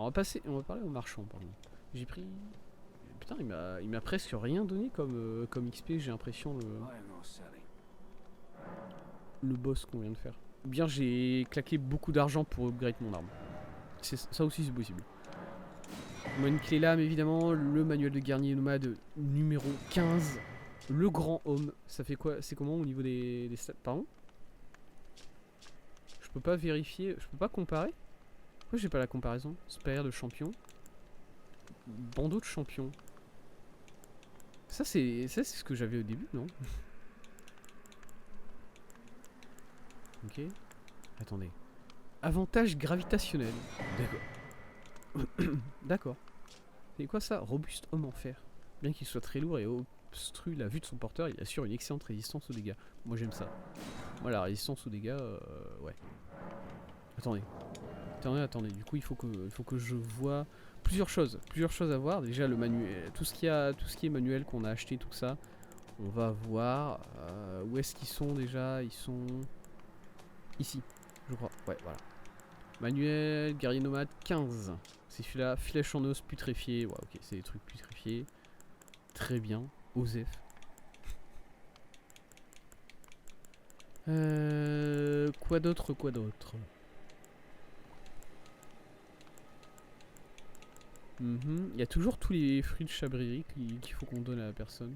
Alors on va parler au marchand, pardon. J'ai pris... Putain, il m'a presque rien donné comme XP, j'ai l'impression, le boss qu'on vient de faire. Ou bien j'ai claqué beaucoup d'argent pour upgrade mon arme. Ça aussi c'est possible. On a une clé lame évidemment, le manuel de guerrier nomade numéro 15. Le grand homme, ça fait quoi? C'est comment au niveau des stats? Pardon? Je peux pas vérifier, je peux pas comparer? Pourquoi j'ai pas la comparaison? Spire de champion. Bandeau de champion. Ça c'est ce que j'avais au début, non? Ok. Attendez. Avantage gravitationnel. D'accord. D'accord. C'est quoi ça? Robuste homme en fer. Bien qu'il soit très lourd et obstrue la vue de son porteur, il assure une excellente résistance aux dégâts. Moi j'aime ça. Moi la résistance aux dégâts, ouais. Attendez. Attendez. Du coup il faut que je vois plusieurs choses à voir. Déjà le manuel, tout ce qui est manuel qu'on a acheté, tout ça. On va voir où est-ce qu'ils sont déjà. Ils sont ici, je crois. Ouais, voilà. Manuel, guerrier nomade 15. C'est celui-là, flèche en os putréfié. Ouais, ok, c'est des trucs putréfiés. Très bien. Osef. Quoi d'autre? Il y a toujours tous les fruits de chabrier qu'il faut qu'on donne à la personne.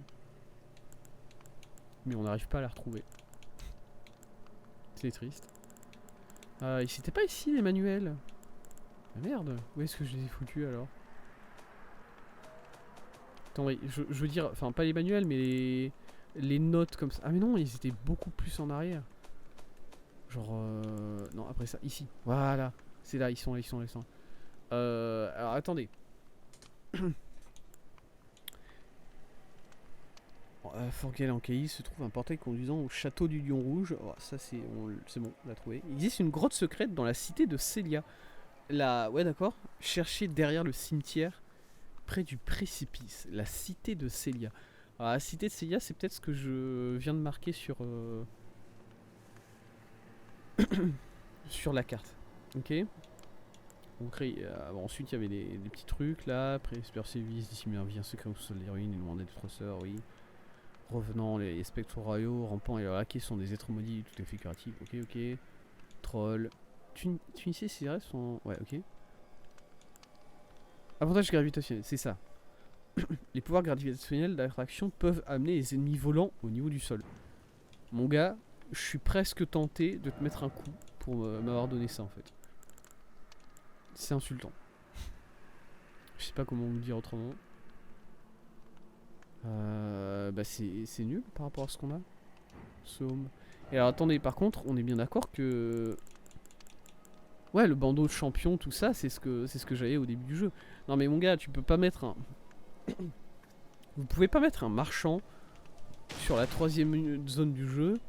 Mais on n'arrive pas à les retrouver. C'est triste. C'était pas ici les manuels. Ah, merde, où est-ce que je les ai foutus alors? Attends, oui, je veux dire, enfin pas les manuels, mais les notes comme ça. Ah mais non, ils étaient beaucoup plus en arrière. Genre, non, après ça, ici. Voilà, c'est là, ils sont là. Alors attendez. Forgel en Caïs se trouve un portail conduisant au château du Lion Rouge. Oh, ça c'est bon, on l'a trouvé. Il existe une grotte secrète dans la cité de Célia. Ouais d'accord. Cherchez derrière le cimetière, près du précipice. La cité de Célia. Alors la cité de Célia, c'est peut-être ce que je viens de marquer sur sur la carte. Ok. Donc, ensuite il y avait des petits trucs là. Presper Service, dissimuler un bien secret au sol des ruines et demander des sœurs, oui. Revenant, les spectres royaux, rampants et hackés sont des êtres maudits tout à fait curatifs. Ok. Troll. Tunisier, ces restes sont. Ouais, ok. Avantage gravitationnel, c'est ça. Les pouvoirs gravitationnels d'attraction peuvent amener les ennemis volants au niveau du sol. Mon gars, je suis presque tenté de te mettre un coup pour m'avoir donné ça en fait. C'est insultant. Je sais pas comment vous le dire autrement. Bah c'est nul par rapport à ce qu'on a. Somme. Et alors attendez, par contre, on est bien d'accord que... Ouais, le bandeau de champion, tout ça, c'est ce que j'avais au début du jeu. Non mais mon gars, tu peux pas mettre un... Vous pouvez pas mettre un marchand sur la 3ème zone du jeu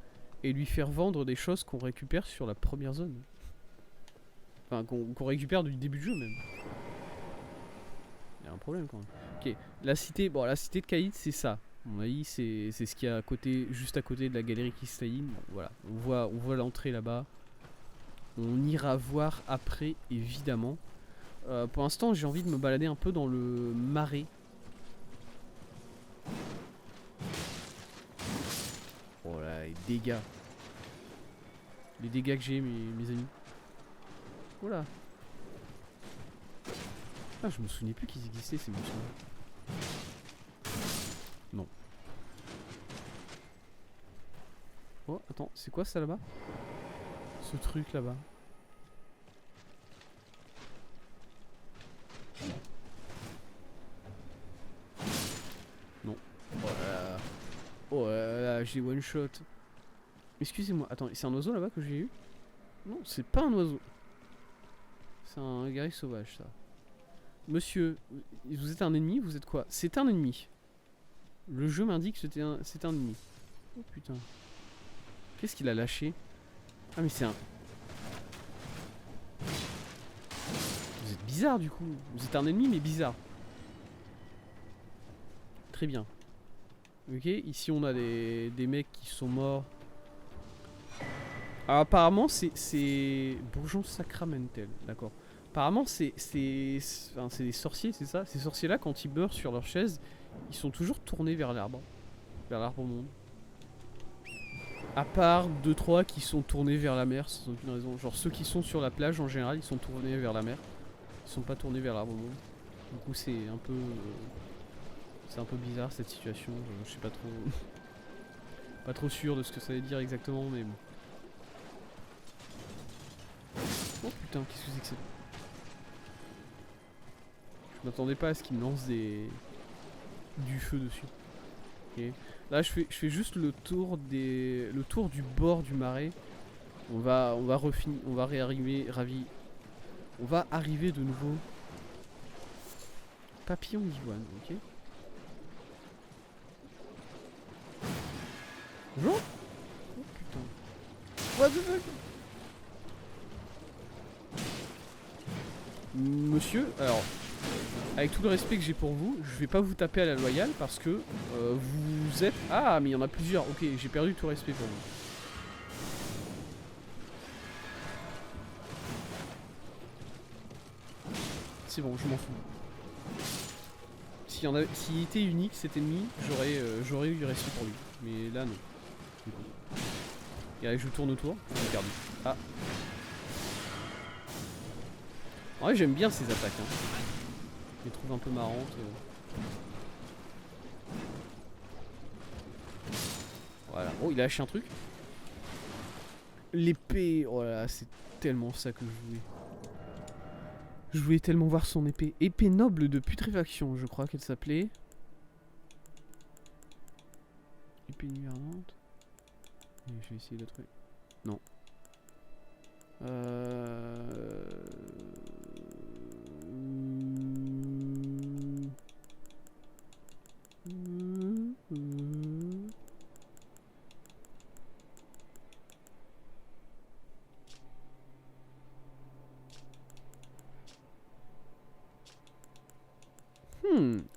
et lui faire vendre des choses qu'on récupère sur la première zone. Enfin, qu'on récupère du début du jeu même. Il y a un problème quand même. Ok, la cité de Caïd, c'est ça. À mon avis, c'est ce qu'il y a à côté, juste à côté de la galerie cristalline. Bon, voilà, on voit l'entrée là-bas. On ira voir après, évidemment. Pour l'instant, j'ai envie de me balader un peu dans le marais. Oh là, les dégâts. Les dégâts que j'ai, mes amis. Oh là. Ah, je me souvenais plus qu'ils existaient ces monstres. Non. Oh, attends, c'est quoi ça là-bas? Ce truc là-bas. Non. Oh là là, j'ai one shot. Excusez-moi, attends, c'est un oiseau là-bas que j'ai eu? Non, c'est pas un oiseau. C'est un guerrier sauvage ça. Monsieur, vous êtes un ennemi? Vous êtes quoi? C'est un ennemi. Le jeu m'indique que c'est un ennemi. Oh putain. Qu'est-ce qu'il a lâché? Ah mais c'est un... Vous êtes bizarre du coup. Vous êtes un ennemi mais bizarre. Très bien. Ok, ici on a des mecs qui sont morts. Alors apparemment c'est Bourgeon Sacramentel, d'accord. Apparemment, enfin, c'est des sorciers, c'est ça. Ces sorciers-là, quand ils meurent sur leur chaise, ils sont toujours tournés vers l'arbre. Vers l'arbre au monde. À part 2-3 qui sont tournés vers la mer sans aucune raison. Genre ceux qui sont sur la plage en général, ils sont tournés vers la mer. Ils sont pas tournés vers l'arbre au monde. Du coup, c'est un peu. C'est un peu bizarre cette situation. Je sais pas trop. Pas trop sûr de ce que ça veut dire exactement, mais bon. Oh putain, qu'est-ce que c'est que ça? Je m'attendais pas à ce qu'il me lance du feu dessus. Ok. Là je fais juste le tour du bord du marais. On va arriver de nouveau. Papillon d'Ivoine, ok. Bonjour. Oh putain. What the fuck? Monsieur, alors, avec tout le respect que j'ai pour vous, je vais pas vous taper à la loyale parce que vous êtes... Ah, mais il y en a plusieurs. Ok, j'ai perdu tout respect pour vous. C'est bon, je m'en fous. S'il était unique cet ennemi, j'aurais eu du respect pour lui. Mais là, non. Et allez, je tourne autour. Je vais garder. Ah. En vrai, j'aime bien ces attaques. Hein. Je les trouve un peu marrantes. Voilà. Oh, il a lâché un truc. L'épée. Oh là là, c'est tellement ça que je voulais. Je voulais tellement voir son épée. Épée noble de putréfaction, je crois qu'elle s'appelait. Épée numéroante. Je vais essayer de trouver. Non.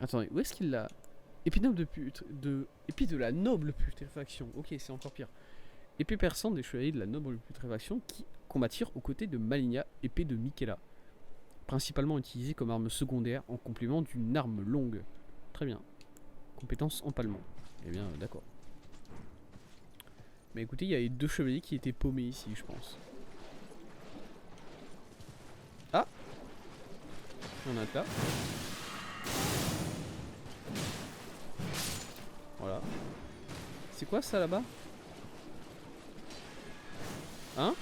Attendez, où est-ce qu'il l'a? Épée noble épée de la noble putréfaction. Ok, c'est encore pire. Épée perçante des chevaliers de la noble putréfaction qui combattirent aux côtés de Malinia, épée de Michaela. Principalement utilisée comme arme secondaire en complément d'une arme longue. Très bien. Compétence empalement. Eh bien, d'accord. Mais écoutez, il y avait 2 chevaliers qui étaient paumés ici, je pense. Ah! On a là. Voilà. C'est quoi ça là-bas? Hein?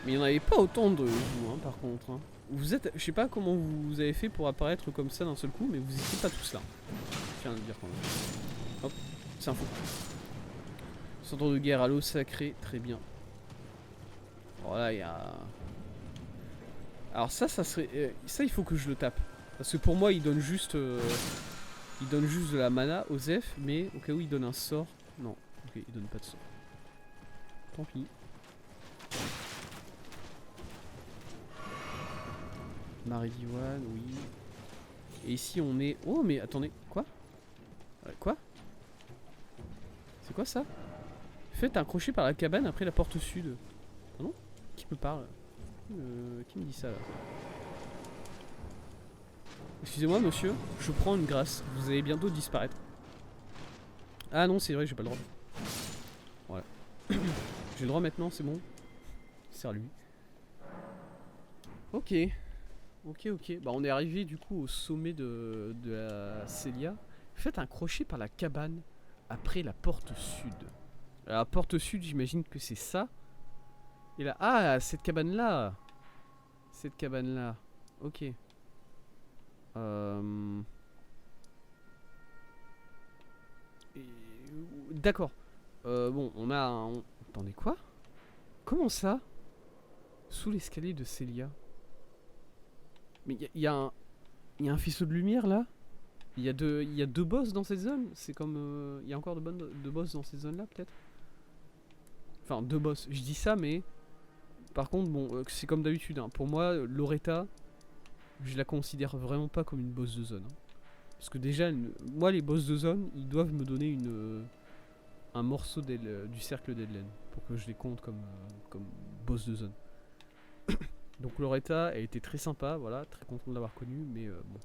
Mais il n'y en avait pas autant de vous, hein, par contre. Hein. Vous êtes... Je sais pas comment vous avez fait pour apparaître comme ça d'un seul coup, mais vous n'étiez pas tous là. Je tiens à le dire quand même. Hop, c'est un fou. Centre de guerre à l'eau sacrée, très bien. Voilà, il y a... Alors ça serait... ça, il faut que je le tape. Parce que pour moi, il donne juste... il donne juste de la mana aux Zeph, mais au cas où il donne un sort... Non, ok, il donne pas de sort. Tant pis. Marie d'Ivoine, oui. Et ici on est... Oh mais attendez, quoi? Quoi? C'est quoi ça? Faites un crochet par la cabane après la porte sud. Pardon? Qui me parle? Qui me dit ça là? Excusez-moi monsieur, je prends une grâce. Vous allez bientôt disparaître. Ah non c'est vrai, j'ai pas le droit. Voilà. J'ai le droit maintenant, c'est bon. C'est à lui. Ok. Ok. Bah on est arrivé du coup au sommet de la Célia. Faites un crochet par la cabane après la porte sud. Alors, la porte sud, j'imagine que c'est ça. Et là, ah, cette cabane là. Cette cabane là. Ok. D'accord. Bon, on a un... Attendez, quoi? Comment ça? Sous l'escalier de Célia. Mais il y a un faisceau de lumière là. Il y a deux boss dans cette zone. C'est comme... Il y a encore de boss dans cette zone là peut-être. Enfin 2 boss. Je dis ça mais... Par contre bon c'est comme d'habitude. Hein. Pour moi Loretta, je la considère vraiment pas comme une boss de zone. Hein. Parce que déjà moi les boss de zone ils doivent me donner un morceau du cercle d'Edlen pour que je les compte comme boss de zone. Donc Loretta a été très sympa, voilà, très content de l'avoir connue, mais bon.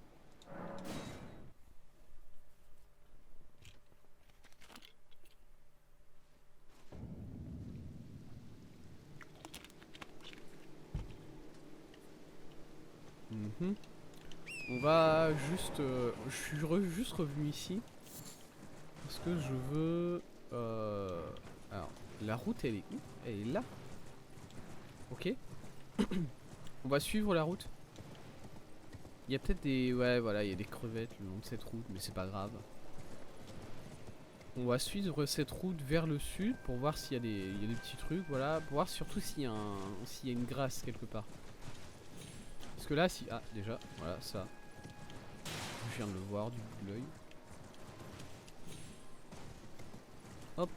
On va juste... je suis juste revenu ici. Parce que je veux... alors, la route elle est où? Elle est là. Ok. On va suivre la route. Il y a peut-être des... Ouais voilà, il y a des crevettes le long de cette route, mais c'est pas grave. On va suivre cette route vers le sud pour voir s'il y a des petits trucs, voilà. Pour voir surtout s'il y a une grasse quelque part. Parce que là, si... Ah, déjà, voilà, ça. Je viens de le voir du bout de l'œil. Hop.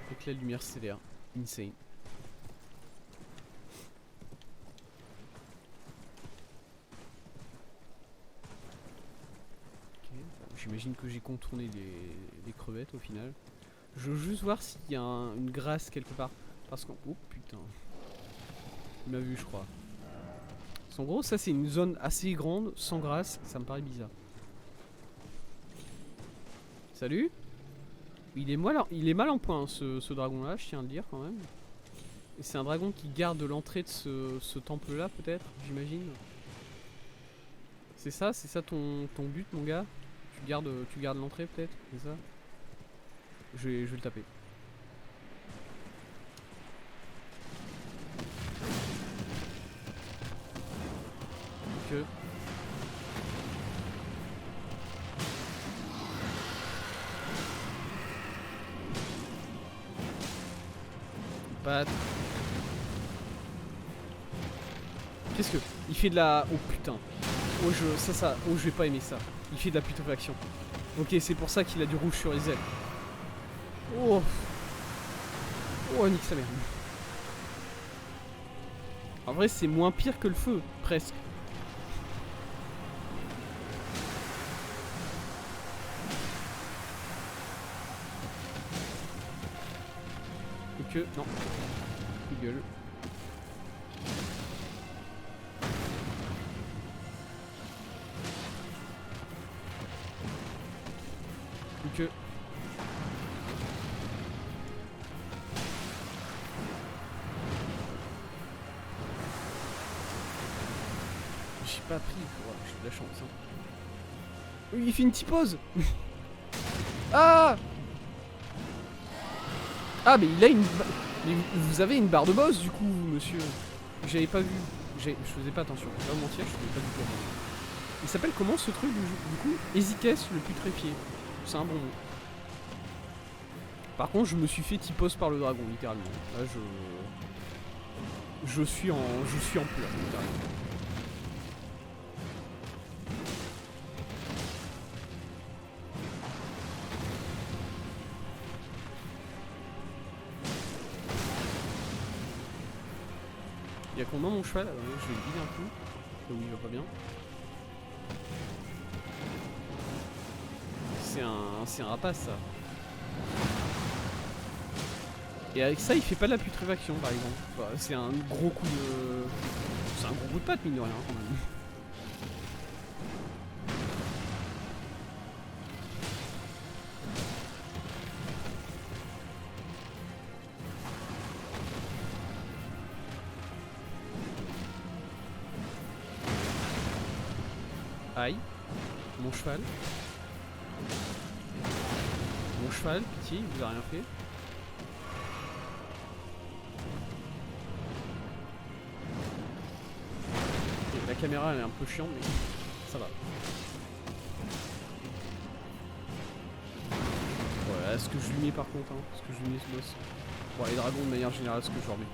Avec la lumière stellaire. Insane. Ok. J'imagine que j'ai contourné les crevettes au final. Je veux juste voir s'il y a une grasse quelque part. Parce qu'en... Oh putain. Il m'a vu je crois. Parce qu'en gros ça c'est une zone assez grande, sans grasse, ça me paraît bizarre. Salut. Il est mal en point hein, ce dragon là, je tiens à le dire quand même. Et c'est un dragon qui garde l'entrée de ce temple là peut-être, j'imagine. C'est ça ton but mon gars? Tu gardes l'entrée peut-être, c'est ça? Je vais le taper. Que... Pas... Qu'est-ce que... Il fait de la... Oh putain. Oh je vais pas aimer ça. Il fait de la putréfaction. Ok c'est pour ça qu'il a du rouge sur les ailes. Oh. Oh nique sa mère. En vrai c'est moins pire que le feu, presque. Et que... Non. Il gueule. Et que... J'ai pas pris, j'ai de la chance. Hein. Oui, il fait une petite pause. Ah. Ah mais il a une... Mais vous avez une barre de boss du coup, monsieur. J'avais pas vu. Je faisais pas attention. Je vais pas mentir, je faisais pas du tout attention. Il s'appelle comment ce truc du coup? Ezikess le putréfié. C'est un bon mot. Par contre, je me suis fait typos par le dragon, littéralement. Là, je suis en pleurs, littéralement. Il y a combien mon cheval? Je vais le vider un peu. Là où il va pas bien. C'est un rapace ça. Et avec ça il fait pas de la putréfaction par exemple. Bah, c'est un gros coup de... C'est un gros coup de patte mine de rien quand même. Aïe. Mon cheval. Mon cheval, pitié, il vous a rien fait. Et la caméra elle est un peu chiante mais ça va. Voilà ce que je lui mets par contre, hein, ce que je lui mets ce boss. Bon les dragons de manière générale ce que je leur mets.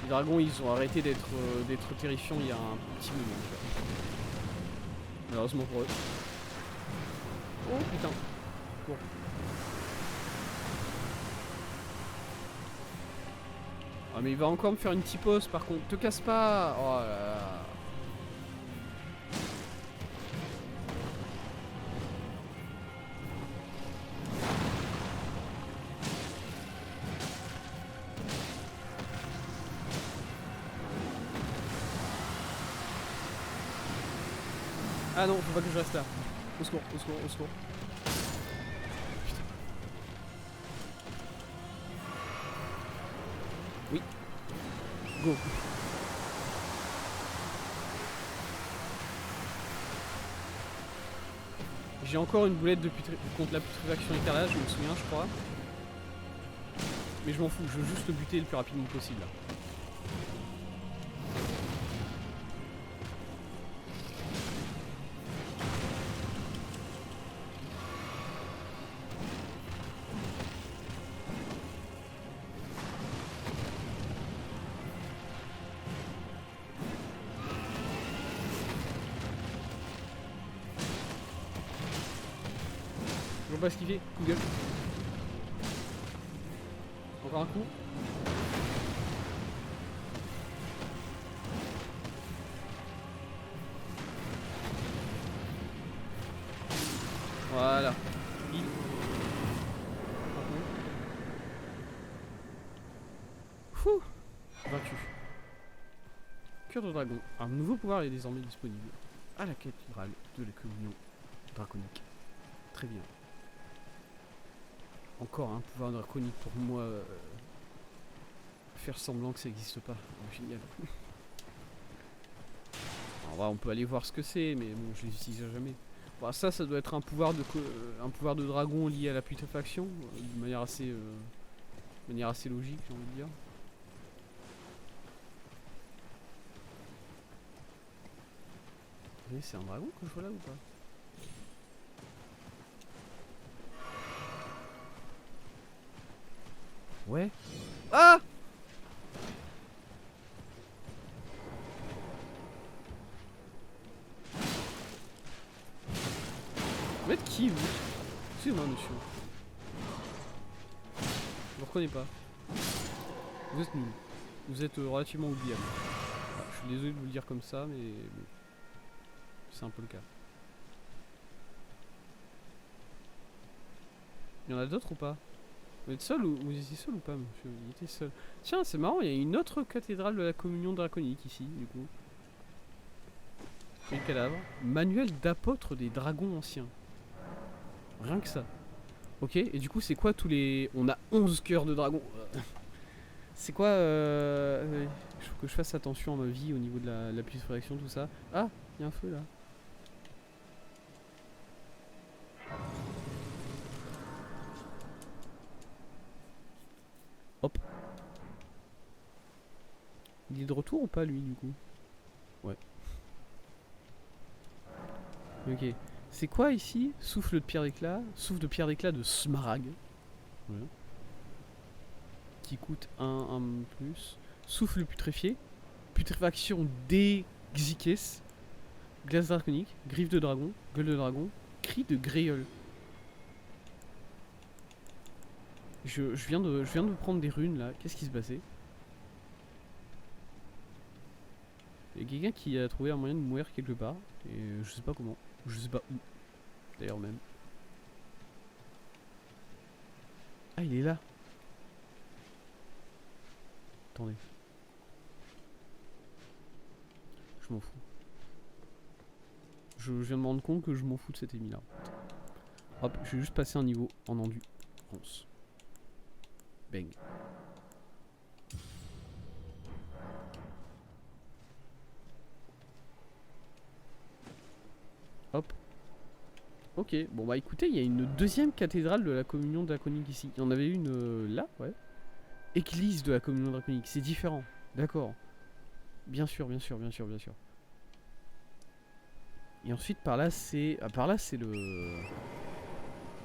Les dragons ils ont arrêté d'être terrifiants il y a un petit moment. Malheureusement pour eux. Oh putain. Bon. Ah mais il va encore me faire une petite pause par contre. Te casse pas. Oh là là. Ah non, faut pas que je reste là. Au secours, au secours, au secours. Putain. Oui. Go. J'ai encore une boulette de contre la putréfaction écarlate, je me souviens, je crois. Mais je m'en fous, je veux juste le buter le plus rapidement possible là. Je vois pas ce qu'il fait, coup de gueule. Encore un coup. Voilà. Il. Fouh. Vaincu. Cœur de dragon. Un nouveau pouvoir est désormais disponible. À la cathédrale de la communion draconique. Très bien. Encore un pouvoir draconique pour moi. Faire semblant que ça n'existe pas. Oh, génial. En vrai, on peut aller voir ce que c'est, mais bon, je les utilise jamais. Bon, ça doit être un pouvoir de dragon lié à la putréfaction, de manière assez logique, j'ai envie de dire. Mais c'est un dragon que je vois là ou pas? Ouais. Ah! Vous êtes qui, vous? Excusez-moi, monsieur. Je vous reconnais pas. Vous êtes nul. Vous êtes relativement oubliable. Ah, je suis désolé de vous le dire comme ça, mais bon, c'est un peu le cas. Il y en a d'autres ou pas? Vous êtes seul ou vous étiez seul ou pas, monsieur? Il était seul. Tiens, c'est marrant, il y a une autre cathédrale de la communion draconique ici, du coup. Et le cadavre. Manuel d'apôtre des dragons anciens. Rien que ça. Ok, et du coup, c'est quoi tous les. On a 11 cœurs de dragon. C'est quoi il faut que je fasse attention à ma vie au niveau de la putréfaction, tout ça. Ah, il y a un feu là. Hop. Il est de retour ou pas lui du coup? Ouais. Ok. C'est quoi ici? Souffle de pierre d'éclat. Souffle de pierre d'éclat de smaragd. Ouais. Qui coûte 1 plus. Souffle putréfié. Putréfaction des Xikes. Glace draconique. Griffe de dragon. Gueule de dragon. Cri de gréole. Je viens de prendre des runes là. Qu'est-ce qui se passait? Il y a quelqu'un qui a trouvé un moyen de mourir quelque part. Et je sais pas comment. Je sais pas où. D'ailleurs même. Ah, il est là. Attendez. Je m'en fous. Je viens de me rendre compte que je m'en fous de cet ennemi là. Hop, je vais juste passer un niveau en endurance. Bang. Hop. Ok, bon bah écoutez, il y a une deuxième cathédrale de la communion draconique ici. Il y en avait une là, ouais. Église de la communion draconique, c'est différent. D'accord. Bien sûr, bien sûr, bien sûr, bien sûr. Et ensuite par là c'est. Ah, par là c'est le.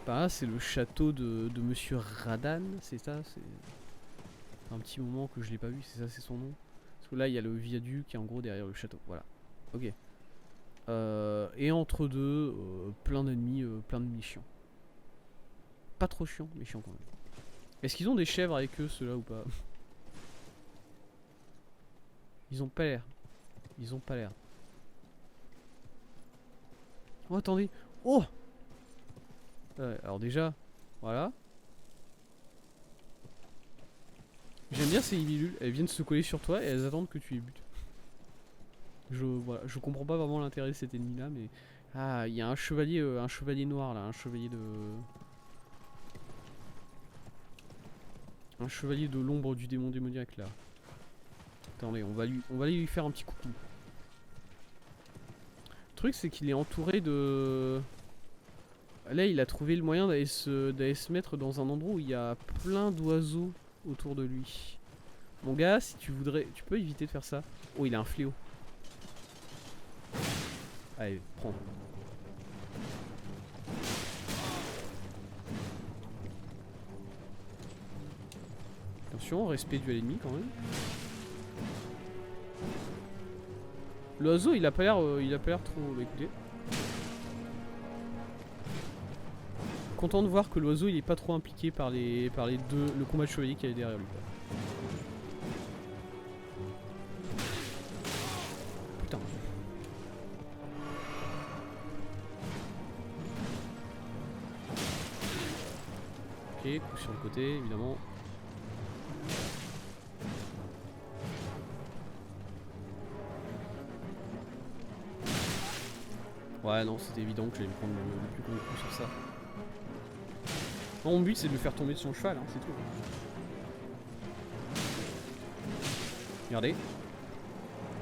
Par là c'est le château de Monsieur Radan, c'est ça, c'est. Un petit moment que je l'ai pas vu, c'est ça, c'est son nom. Parce que là il y a le viaduc qui est en gros derrière le château. Voilà. Ok. Et entre deux, plein d'ennemis chiants. Pas trop chiants, mais chiants quand même. Est-ce qu'ils ont des chèvres avec eux, ceux-là, ou pas? Ils ont pas l'air. Ils ont pas l'air. Oh, attendez. Oh alors déjà, voilà. J'aime bien ces libellules. Elles viennent se coller sur toi et elles attendent que tu les butes. Voilà. Je comprends pas vraiment l'intérêt de cet ennemi-là, mais Ah, il y a un chevalier noir là, un chevalier de... Un chevalier de l'ombre du démon démoniaque là. Attendez, on va aller lui faire un petit coucou. Le truc c'est qu'il est entouré de... Là il a trouvé le moyen d'aller se mettre dans un endroit où il y a plein d'oiseaux autour de lui. Mon gars, si tu voudrais... Tu peux éviter de faire ça. Oh, il a un fléau. Allez, prends. Attention, respect du à l'ennemi quand même. L'oiseau, il a pas l'air trop... Bah, écoutez. Content de voir que l'oiseau, il est pas trop impliqué par le combat de chevalier qu'il y a derrière lui. Putain. Ok, coup sur le côté, évidemment. Ouais, non, c'était évident que j'allais me prendre le plus gros coup sur ça. Non, mon but c'est de le faire tomber de son cheval, hein, c'est tout. Regardez. Une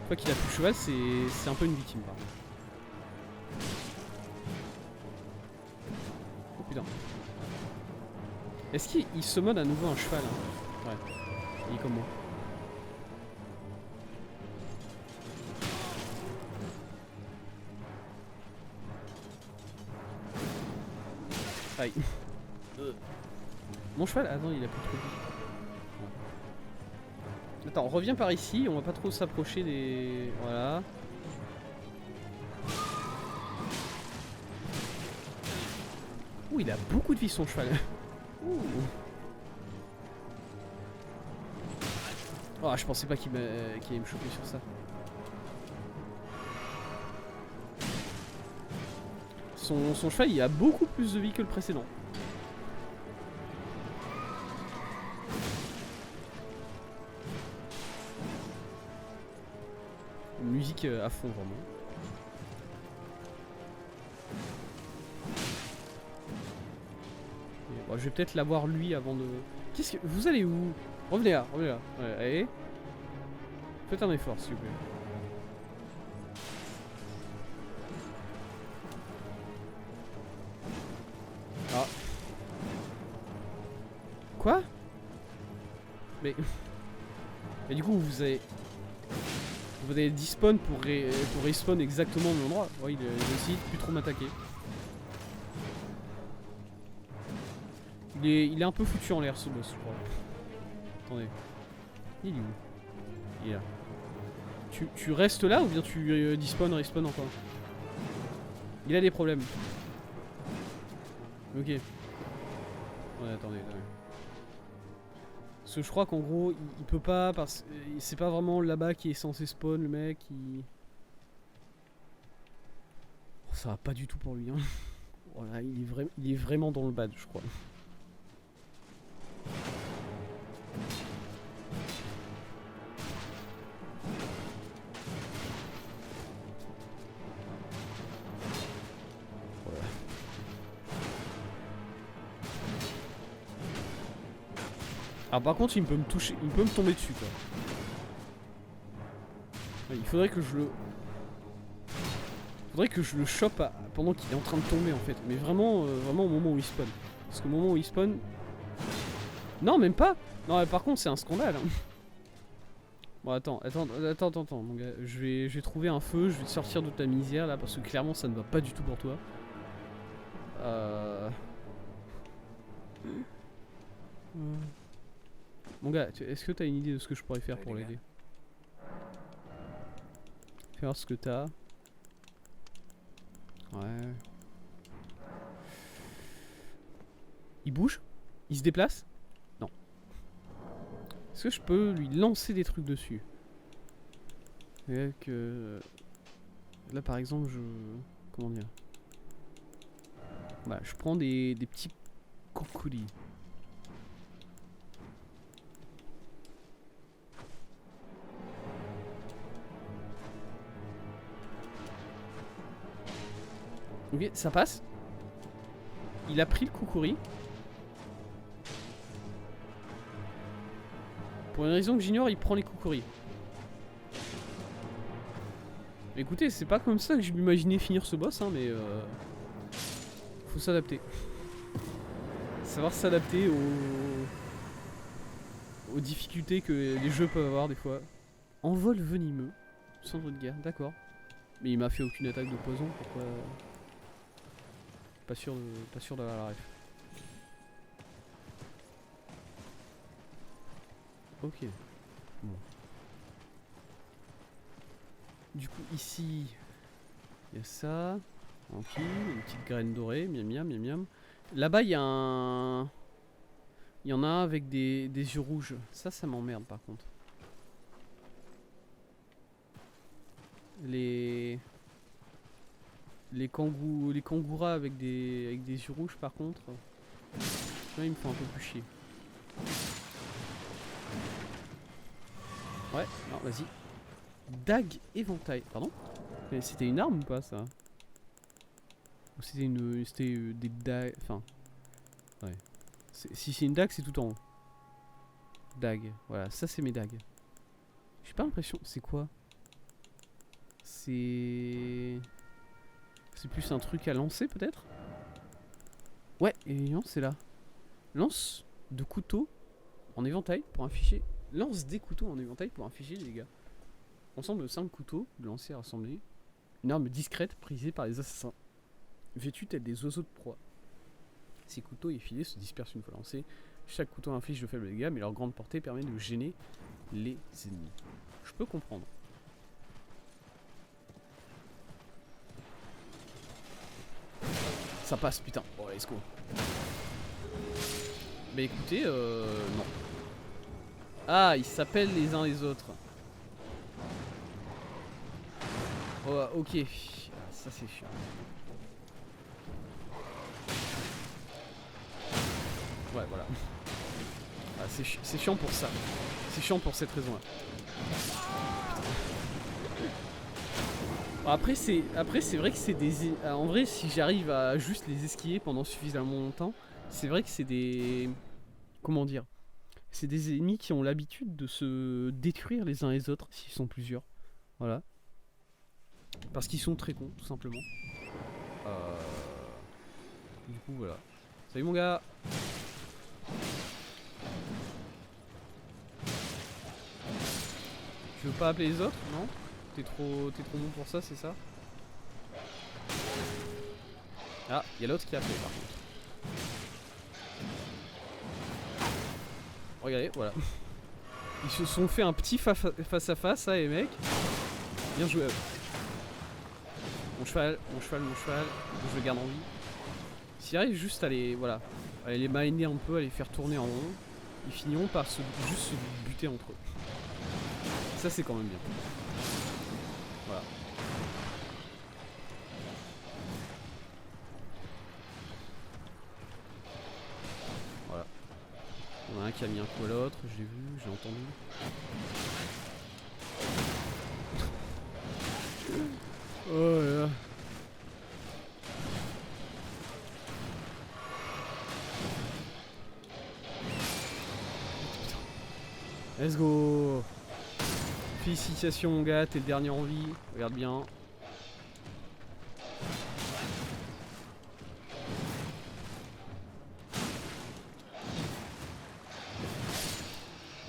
fois qu'il a plus de cheval, c'est un peu une victime par contre. Oh putain. Est-ce qu'il summon à nouveau un cheval hein? Ouais. Il est comme moi. Aïe. Mon cheval, attends, il a plus trop de vie. Attends, on revient par ici, on va pas trop s'approcher des... Voilà. Ouh, il a beaucoup de vie son cheval. Ouh. Oh, je pensais pas qu'il allait me choper sur ça. Son cheval, il a beaucoup plus de vie que le précédent. Une musique à fond, vraiment. Et, bon, je vais peut-être l'avoir lui avant de... Qu'est-ce que... Vous allez où? Revenez là, revenez là. Ouais, allez. Faites un effort, s'il vous plaît. Ah. Quoi? Mais... Mais du coup, vous avez despawn pour respawn exactement au même endroit. Ouais, il a essayé de plus trop m'attaquer. Il est un peu foutu en l'air ce boss, je crois. Attendez. Il est où? Il est là. Tu restes là ou bien tu despawn, respawn encore? Il a des problèmes. Ok. Ouais, attendez. Parce que je crois qu'en gros, il peut pas, parce que c'est pas vraiment là-bas qui est censé spawn, le mec, Oh, ça va pas du tout pour lui, hein. Voilà, il est vraiment dans le bad, je crois. Alors par contre, il peut me toucher, il peut me tomber dessus, quoi. Il faudrait que je le chope pendant qu'il est en train de tomber en fait. Mais vraiment, vraiment au moment où il spawn. Parce qu'au moment où il spawn... Non, même pas. Non, par contre, c'est un scandale. Hein. Bon, attends, mon gars. Je vais trouver un feu, je vais te sortir de ta misère là, parce que clairement, ça ne va pas du tout pour toi. Mon gars, est-ce que t'as une idée de ce que je pourrais faire pour l'aider? Fais voir ce que t'as. Ouais. Il bouge? Il se déplace? Non. Est-ce que je peux lui lancer des trucs dessus? Avec, là par exemple je... Comment dire? Bah je prends des petits cocolis. Ok, ça passe. Il a pris le Kukuri. Pour une raison que j'ignore, il prend les Kukuri. Écoutez, c'est pas comme ça que je m'imaginais finir ce boss, hein, mais faut s'adapter. Savoir s'adapter aux difficultés que les jeux peuvent avoir des fois. Envol venimeux. Cendre de guerre, d'accord. Mais il m'a fait aucune attaque de poison, pourquoi... Pas sûr d'avoir la ref. Ok. Bon. Du coup, ici, il y a ça. Ok, une petite graine dorée, miam miam miam miam. Là-bas, il y a un... Il y en a un avec des yeux rouges. Ça m'emmerde par contre. Les kangouras avec des yeux rouges par contre. Là, ils me font un peu plus chier. Ouais, non, vas-y. Dague éventail. Pardon? Mais c'était une arme ou pas ça? Ou c'était une. C'était des dagues. Enfin. Ouais. Si c'est une dague, c'est tout en haut. Dague. Voilà, ça c'est mes dagues. J'ai pas l'impression. C'est quoi? C'est. C'est plus un truc à lancer peut-être? Ouais, et non, c'est là. Lance de couteau en éventail pour afficher. Lance des couteaux en éventail pour afficher les dégâts. Ensemble de 5 couteaux de lancer rassemblés. Une arme discrète prisée par les assassins. Vêtus tels des oiseaux de proie. Ces couteaux et filets se dispersent une fois lancés. Chaque couteau inflige de faibles dégâts, mais leur grande portée permet de gêner les ennemis. Je peux comprendre. Ça passe, putain. Oh, let's go. Mais écoutez, non. Ah, ils s'appellent les uns les autres. Oh, ok. Ça, c'est chiant. Ouais, voilà. Ah, c'est chiant pour ça. C'est chiant pour cette raison-là. Bon, après, c'est vrai que c'est des... En vrai, si j'arrive à juste les esquiver pendant suffisamment longtemps, c'est vrai que c'est des... Comment dire? C'est des ennemis qui ont l'habitude de se détruire les uns les autres s'ils sont plusieurs. Voilà. Parce qu'ils sont très cons, tout simplement. Du coup, voilà. Salut mon gars. Tu veux pas appeler les autres? Non? T'es trop bon pour ça, c'est ça? Ah, il y a l'autre qui a appelé par contre. Regardez, voilà. Ils se sont fait un petit face à face, ça, les mecs. Bien joué à eux. Mon cheval, je le garde en vie. S'ils arrivent juste à les, voilà, à les miner un peu, à les faire tourner en rond, ils finiront par juste se buter entre eux. Ça, c'est quand même bien. Voilà. Voilà. Il y en a un qui a mis un coup à l'autre, j'ai vu, j'ai entendu. Oh là là. Let's go. Félicitations mon gars, t'es le dernier en vie. Regarde bien.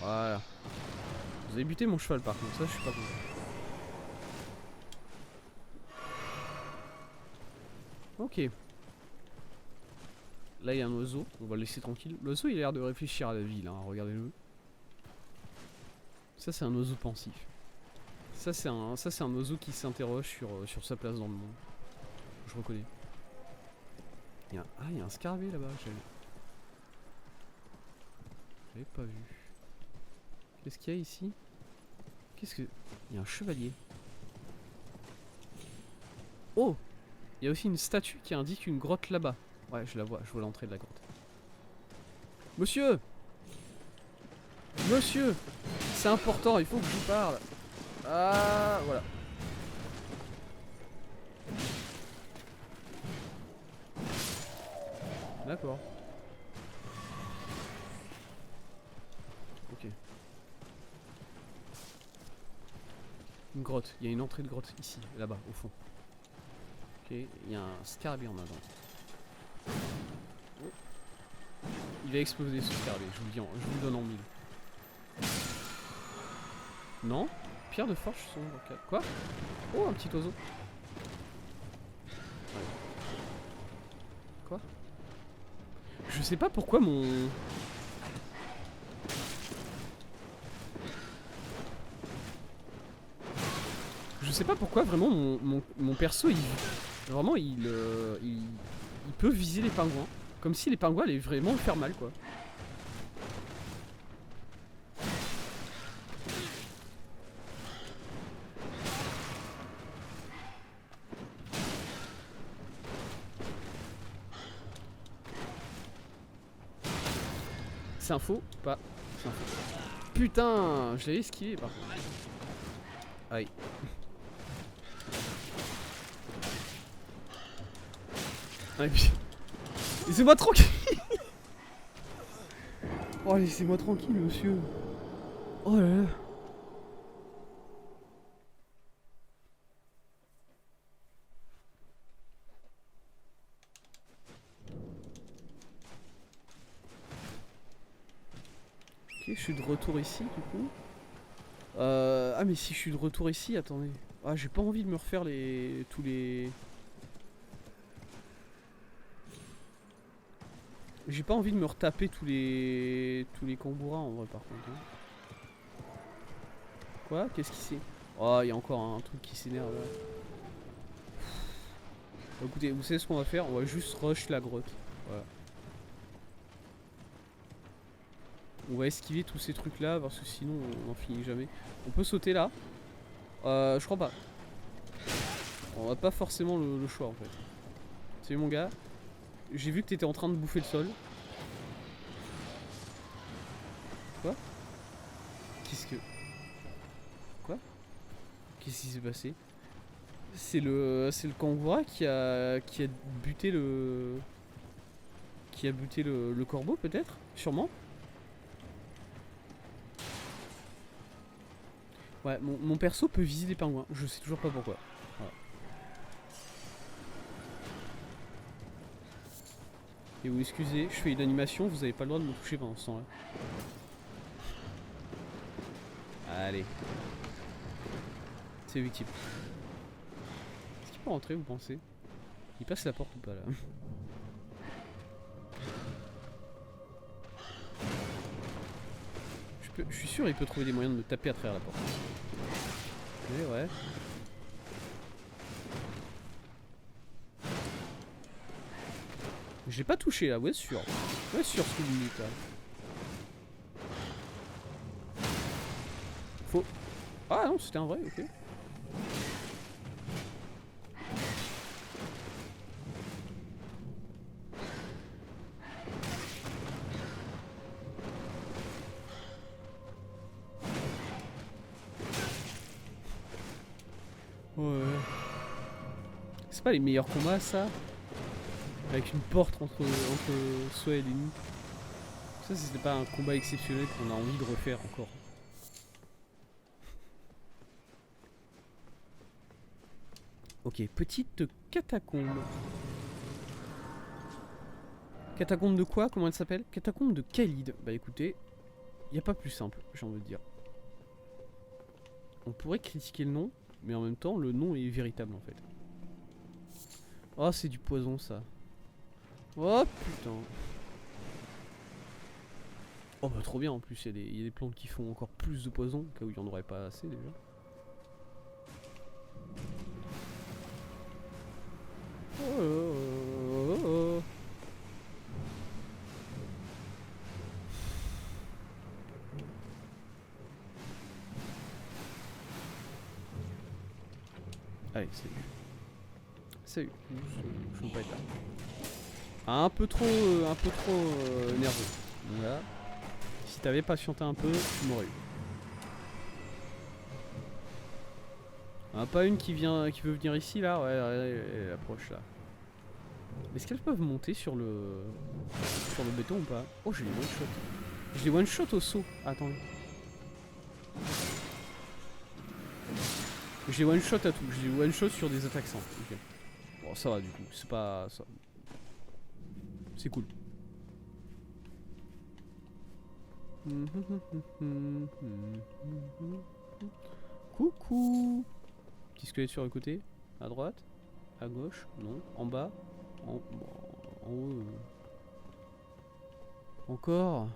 Voilà. Vous avez buté mon cheval par contre, ça je suis pas content. Ok. Là il y a un oiseau, on va le laisser tranquille. L'oiseau il a l'air de réfléchir à la vie là, hein. Regardez-le. Ça c'est un oiseau pensif. Ça c'est un oiseau qui s'interroge sur sa place dans le monde. Je reconnais. Il y a un scarabée là-bas, j'avais pas vu. Qu'est-ce qu'il y a ici? Il y a un chevalier. Oh! Il y a aussi une statue qui indique une grotte là-bas. Ouais, je vois l'entrée de la grotte. Monsieur! Monsieur! C'est important, il faut que je vous parle. Ah, voilà. D'accord. Ok. Une grotte. Il y a une entrée de grotte ici, là-bas, au fond. Ok. Il y a un scarabée en avant. Oh. Il va exploser ce scarabée, je vous le dis, je vous le donne en mille. Non. Pierre de forge sombre. Quoi? Oh, un petit oiseau. Ouais. Quoi? Je sais pas pourquoi mon... Je sais pas pourquoi vraiment mon perso il... Vraiment il peut viser les pingouins. Comme si les pingouins allaient vraiment le faire mal quoi. C'est un faux? Pas. C'est un faux. Putain, je l'avais esquivé par contre. Aïe. Ah, puis... Laissez-moi tranquille. Oh, laissez-moi tranquille, monsieur. Oh là là. Ok, je suis de retour ici, du coup. Ah, mais si je suis de retour ici, attendez. Ah, j'ai pas envie de me refaire tous les... J'ai pas envie de me retaper tous les Kangouras en vrai par contre. Hein. Quoi? Qu'est-ce qui c'est? Oh, il y a encore un truc qui s'énerve là. Écoutez, vous savez ce qu'on va faire? On va juste rush la grotte. Voilà. On va esquiver tous ces trucs là parce que sinon on n'en finit jamais. On peut sauter là. Je crois pas. On a pas forcément le choix en fait. Salut mon gars. J'ai vu que t'étais en train de bouffer le sol. Quoi? Qu'est-ce que... Quoi? Qu'est-ce qui s'est passé? C'est le kangoura qui a buté le... Qui a buté le corbeau peut-être? Sûrement. Ouais, mon perso peut viser les pingouins. Je sais toujours pas pourquoi. Voilà. Et vous excusez, je fais une animation, vous avez pas le droit de me toucher pendant ce temps-là. Allez. C'est victime. Est-ce qu'il peut rentrer, vous pensez? Il passe la porte ou pas là? Je suis sûr il peut trouver des moyens de me taper à travers la porte. Mais ouais. Je l'ai pas touché là, ouais sûr. Ouais sûr ce que vous me dites là. Faux. Ah non, c'était un vrai, ok. Ouais. C'est pas les meilleurs combats ça? Avec une porte entre soi et l'ennemi. Ça c'était pas un combat exceptionnel qu'on a envie de refaire encore. Ok, petite catacombe. Catacombe de quoi? Comment elle s'appelle? Catacombe de Khalid. Bah écoutez, y a pas plus simple, j'ai envie de dire. On pourrait critiquer le nom, mais en même temps, le nom est véritable en fait. Oh, c'est du poison ça. Oh putain. Oh bah trop bien en plus, il y a des plantes qui font encore plus de poison, au cas où il n'y en aurait pas assez déjà. Oh. Allez, salut. Salut, je ne veux pas être là. Un peu trop nerveux. Voilà. Si t'avais patienté un peu, tu m'aurais eu. Ah, pas une qui veut venir ici là, ouais, elle approche là. Est-ce qu'elles peuvent monter sur le béton ou pas? Oh, j'ai les one shot. J'ai les one shot au saut. Ah, attendez. J'ai one shot à tout. J'ai one shot sur des attaques simples. Ok. Bon, ça va du coup. C'est pas ça. C'est cool. Coucou. Petit squelette sur le côté. À droite. À gauche. Non. En bas. En haut. Encore.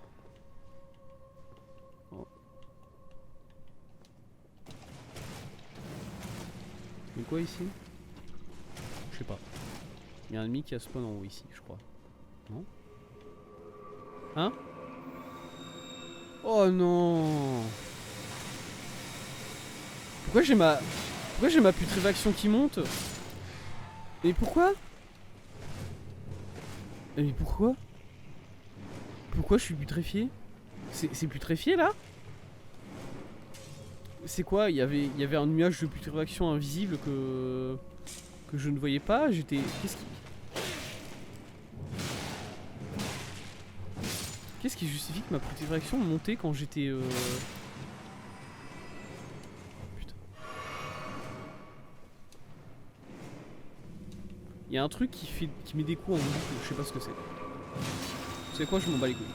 Oh. Mais quoi ici? Je sais pas. Il y a un ennemi qui a spawn en haut ici, je crois. Non? Hein? Oh non! Pourquoi j'ai ma putréfaction qui monte? Mais pourquoi? Mais pourquoi? Pourquoi je suis putréfié? C'est putréfié là? C'est quoi? Il y avait un nuage de putréfaction invisible que je ne voyais pas. J'étais... Qu'est-ce qui justifie que ma putréfaction montait quand j'étais... Putain. Il y a un truc qui met des coups en boucle, je sais pas ce que c'est. Vous savez quoi, je m'en bats les couilles.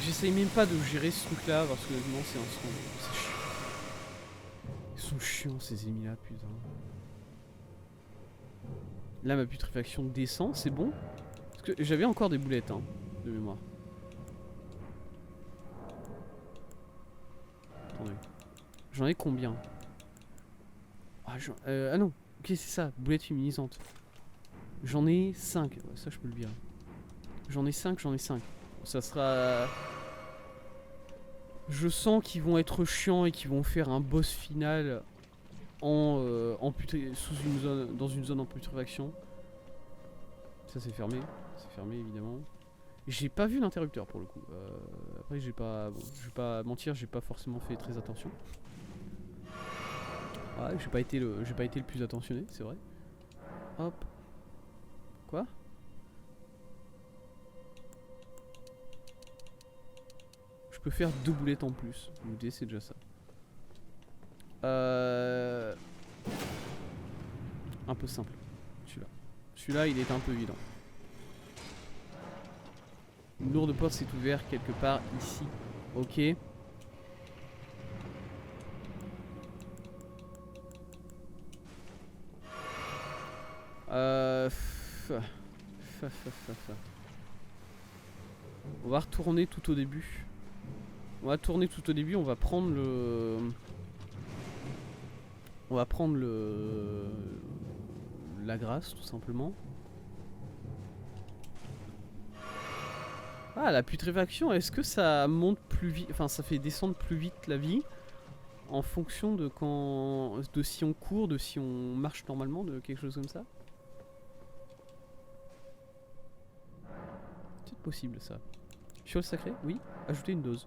J'essaye même pas de gérer ce truc là parce que non, c'est un son. C'est chiant. Ils sont chiants ces ennemis là, putain. Là ma putréfaction descend, c'est bon. Parce que j'avais encore des boulettes hein, de mémoire. Attendez. J'en ai combien? Ah non, ok c'est ça, boulettes humanisantes. J'en ai 5, ouais, ça je peux le virer. J'en ai 5, j'en ai 5. Ça sera... Je sens qu'ils vont être chiants et qu'ils vont faire un boss final dans une zone en putréfaction. Ça c'est fermé évidemment. J'ai pas vu l'interrupteur pour le coup. Après j'ai pas... Bon, je vais pas mentir, j'ai pas forcément fait très attention. Ouais, j'ai pas été le plus attentionné, c'est vrai. Hop. Quoi? Je peux faire 2 boulettes en plus. Vous voyez, c'est déjà ça. Un peu simple. Celui-là. Celui-là, il est un peu évident. Une lourde porte s'est ouverte quelque part ici. Ok. On va retourner tout au début. On va tourner tout au début, on va prendre le... On va prendre la grâce tout simplement. Ah, la putréfaction, est-ce que ça monte plus vite, enfin ça fait descendre plus vite la vie en fonction de de si on court, de si on marche normalement, de quelque chose comme ça? C'est possible ça. Fiole sacrée, oui. Ajouter une dose.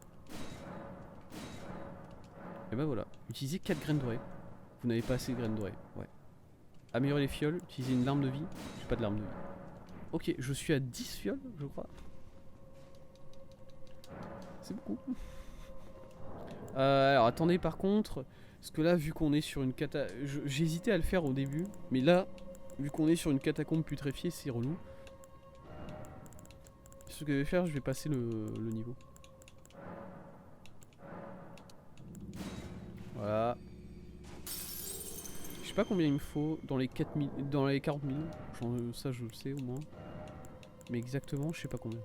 Et ben voilà. Utilisez 4 graines dorées. Vous n'avez pas assez de graines dorées. Ouais. Améliorer les fioles. Utiliser une larme de vie. J'ai pas de larme de vie. Ok, je suis à 10 fioles, je crois. C'est beaucoup. Alors attendez par contre. Parce que là, vu qu'on est sur une j'hésitais à le faire au début. Mais là, vu qu'on est sur une catacombe putréfiée, c'est relou. Ce que je vais faire, je vais passer le niveau. Voilà. Je sais pas combien il me faut dans les 4000, dans les 40 000. Ça je le sais au moins. Mais exactement, je sais pas combien.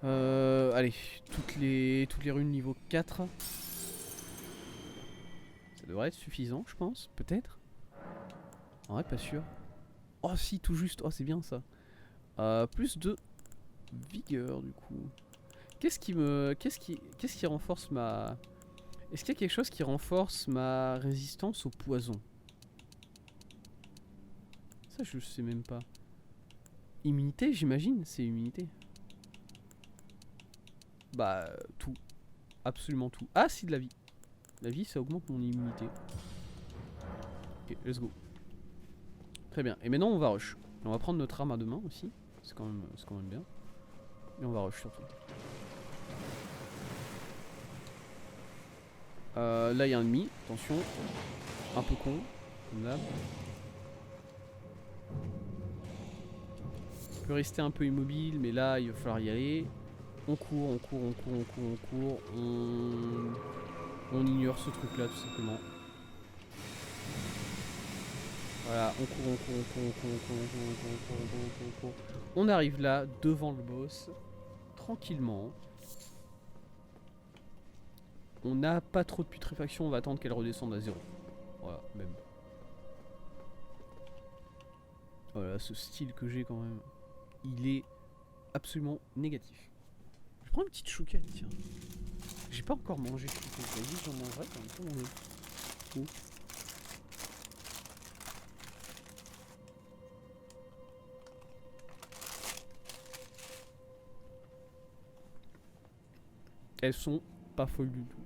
Allez, toutes les runes niveau 4. Ça devrait être suffisant, je pense, peut-être. En vrai, pas sûr. Oh si, tout juste. Oh, c'est bien ça. Plus de vigueur du coup. Qu'est-ce qui renforce ma... Est-ce qu'il y a quelque chose qui renforce ma résistance au poison? Ça je sais même pas. Immunité j'imagine, c'est immunité. Bah tout. Absolument tout. Ah si, de la vie. La vie ça augmente mon immunité. Ok, let's go. Très bien. Et maintenant on va rush. On va prendre notre arme à deux mains aussi. C'est quand même bien. Et on va rush surtout. Là il y a un ennemi. Attention. Un peu con. Comme d'hab. On peut rester un peu immobile, mais là il va falloir y aller. On court, on court, on court, on court, on court. On ignore ce truc là tout simplement. Voilà, on court, on court, on court, on court, on court, on court, on court, on court, on court. On arrive là, devant le boss, tranquillement. On n'a pas trop de putréfaction, on va attendre qu'elle redescende à 0. Voilà, même. Voilà, ce style que j'ai quand même, il est absolument négatif. Je prends une petite chouquette, tiens. J'ai pas encore mangé de chouquette, vas-y, j'en mangerai quand même. Oh. Elles sont pas folles du tout.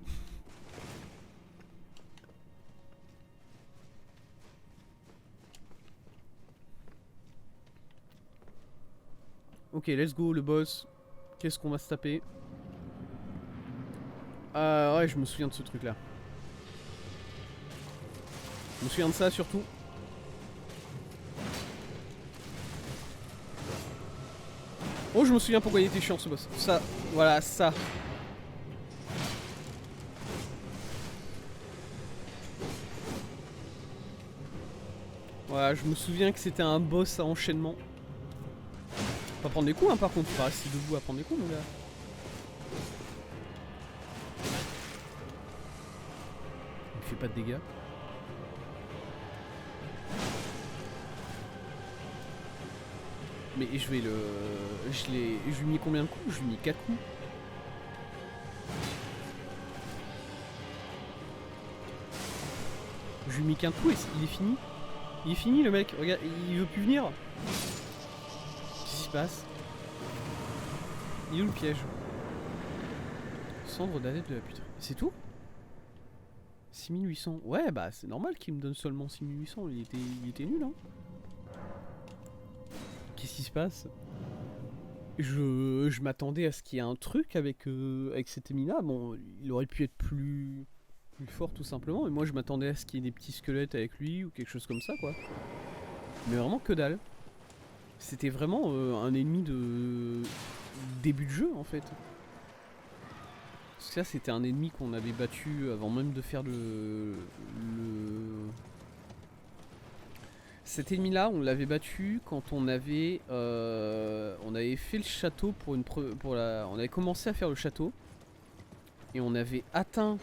Ok, let's go le boss. Qu'est-ce qu'on va se taper? Ouais, je me souviens de ce truc là. Je me souviens de ça surtout. Oh, je me souviens pourquoi il était chiant ce boss. Ça, voilà, ça. Voilà, je me souviens que c'était un boss à enchaînement. Pas prendre des coups, hein, par contre. Faut pas rester debout à prendre des coups, mon gars. Il fait pas de dégâts. Mais je vais le... Je lui ai mis combien de coups? Je lui ai mis 4 coups. Je lui ai mis qu'un coup et il est fini. Il est fini le mec, regarde, il veut plus venir. Qu'est-ce qui se passe? Il est où le piège? Cendre d'adepte de la putain. C'est tout? 6800. Ouais bah c'est normal qu'il me donne seulement 6800. Il était nul hein. Qu'est-ce qui se passe? Je m'attendais à ce qu'il y ait un truc avec cet Emina. Bon, il aurait pu être plus fort tout simplement. Et moi je m'attendais à ce qu'il y ait des petits squelettes avec lui ou quelque chose comme ça quoi. Mais vraiment que dalle. C'était vraiment un ennemi de début de jeu en fait. Parce que ça c'était un ennemi qu'on avait battu avant même de faire Cet ennemi là on l'avait battu quand on avait fait le château on avait commencé à faire le château. Et on avait atteint...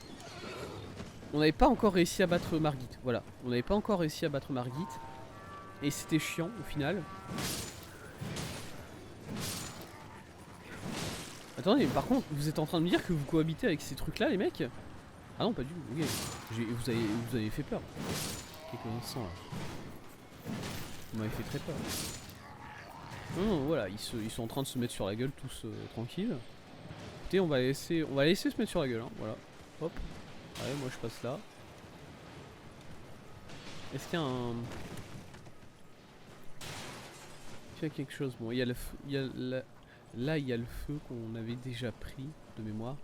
On n'avait pas encore réussi à battre Margit. Voilà, on n'avait pas encore réussi à battre Margit. Et c'était chiant au final. Attendez, mais par contre, vous êtes en train de me dire que vous cohabitez avec ces trucs là les mecs? Ah non, pas du tout, ok. Vous avez fait peur. Quelques instants là. Vous m'avez fait très peur. Non, voilà, ils sont en train de se mettre sur la gueule tous tranquilles. Écoutez, on va laisser se mettre sur la gueule, hein, voilà. Hop. Allez, moi je passe là. Est-ce qu'il y a un... Est-ce qu'il y a quelque chose? Bon, il y a le feu, là il y a le feu qu'on avait déjà pris de mémoire.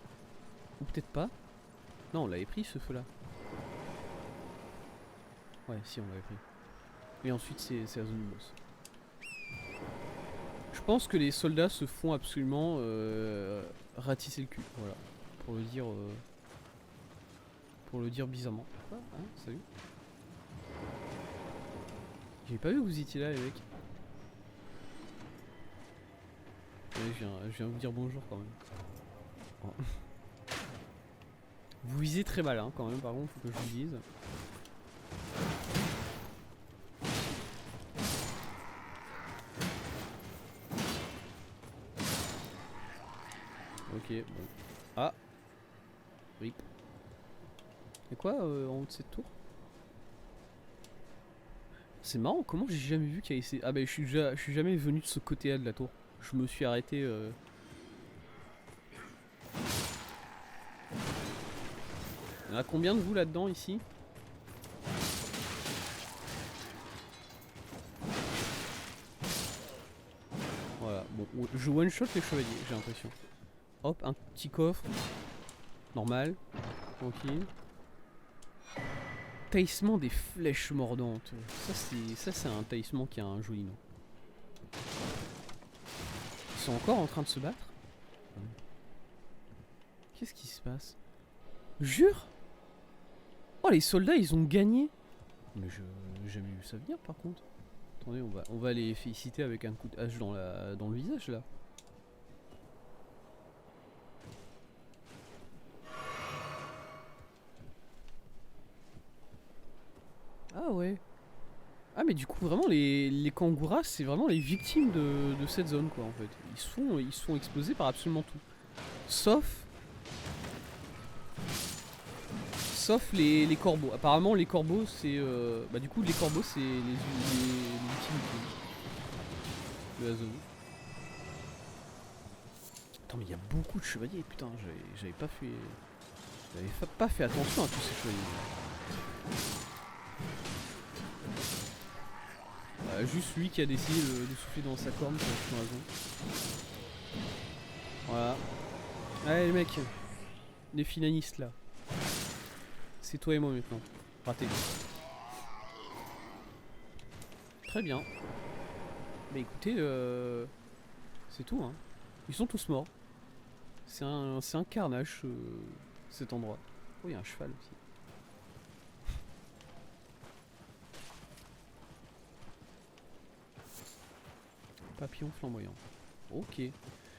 Ou peut-être pas. Non, on l'avait pris ce feu là. Ouais, si on l'avait pris. Et ensuite c'est la zone du boss. Je pense que les soldats se font absolument ratisser le cul, voilà. Pour le dire bizarrement. Ah, hein, salut. J'ai pas vu que vous étiez là les mecs. Ouais, je viens vous dire bonjour quand même. Oh. Vous visez très mal hein, quand même, par contre, faut que je vous dise. Ok, bon. Ah. Oui. Y'a quoi en haut de cette tour? C'est marrant, comment j'ai jamais vu qu'il y a essayé... Ah bah je suis jamais venu de ce côté-là de la tour. Je me suis arrêté... Il y en a combien de vous là-dedans ici? je one shot les chevaliers, j'ai l'impression. Hop, un petit coffre. Normal. Tranquille. Taillissement des flèches mordantes. Ça c'est un taillissement qui a un joli nom. Ils sont encore en train de se battre? Qu'est-ce qui se passe? Jure? Oh, les soldats ils ont gagné. Mais j'ai jamais vu ça venir par contre. Attendez, on va les féliciter avec un coup de hache dans le visage là. Ah ouais. Ah mais du coup vraiment les kangouras c'est vraiment les victimes de cette zone quoi en fait. Ils se font exploser par absolument tout. Sauf les corbeaux. Apparemment les corbeaux c'est bah du coup les corbeaux c'est les victimes de la zone. Attends mais il y a beaucoup de chevaliers putain j'avais pas fait attention à tous ces chevaliers. Juste lui qui a décidé de souffler dans sa corne pour aucune raison. Voilà. Allez les mecs, les finanistes là. C'est toi et moi maintenant. Raté. Très bien. Bah écoutez, c'est tout hein. Ils sont tous morts. C'est un carnage cet endroit. Oh il y a un cheval aussi. Papillon flamboyant. Ok.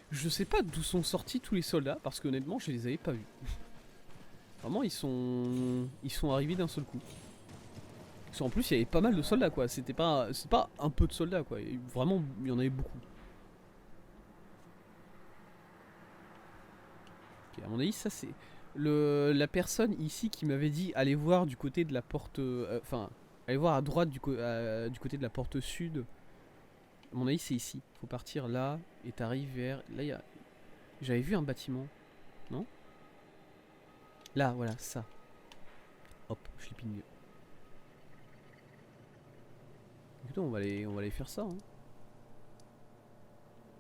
Je sais pas d'où sont sortis tous les soldats parce qu'honnêtement je les avais pas vus. Vraiment ils sont arrivés d'un seul coup. Parce qu'en plus il y avait pas mal de soldats quoi. C'est pas un peu de soldats quoi. Vraiment il y en avait beaucoup. Ok, à mon avis ça c'est la personne ici qui m'avait dit allez voir du côté de la porte, enfin allez voir à droite du côté de la porte sud. À mon avis c'est ici, faut partir là et t'arrives vers... Là il y a... J'avais vu un bâtiment, non? Là voilà, ça. Hop, flipping. Écoute, on va aller faire ça hein.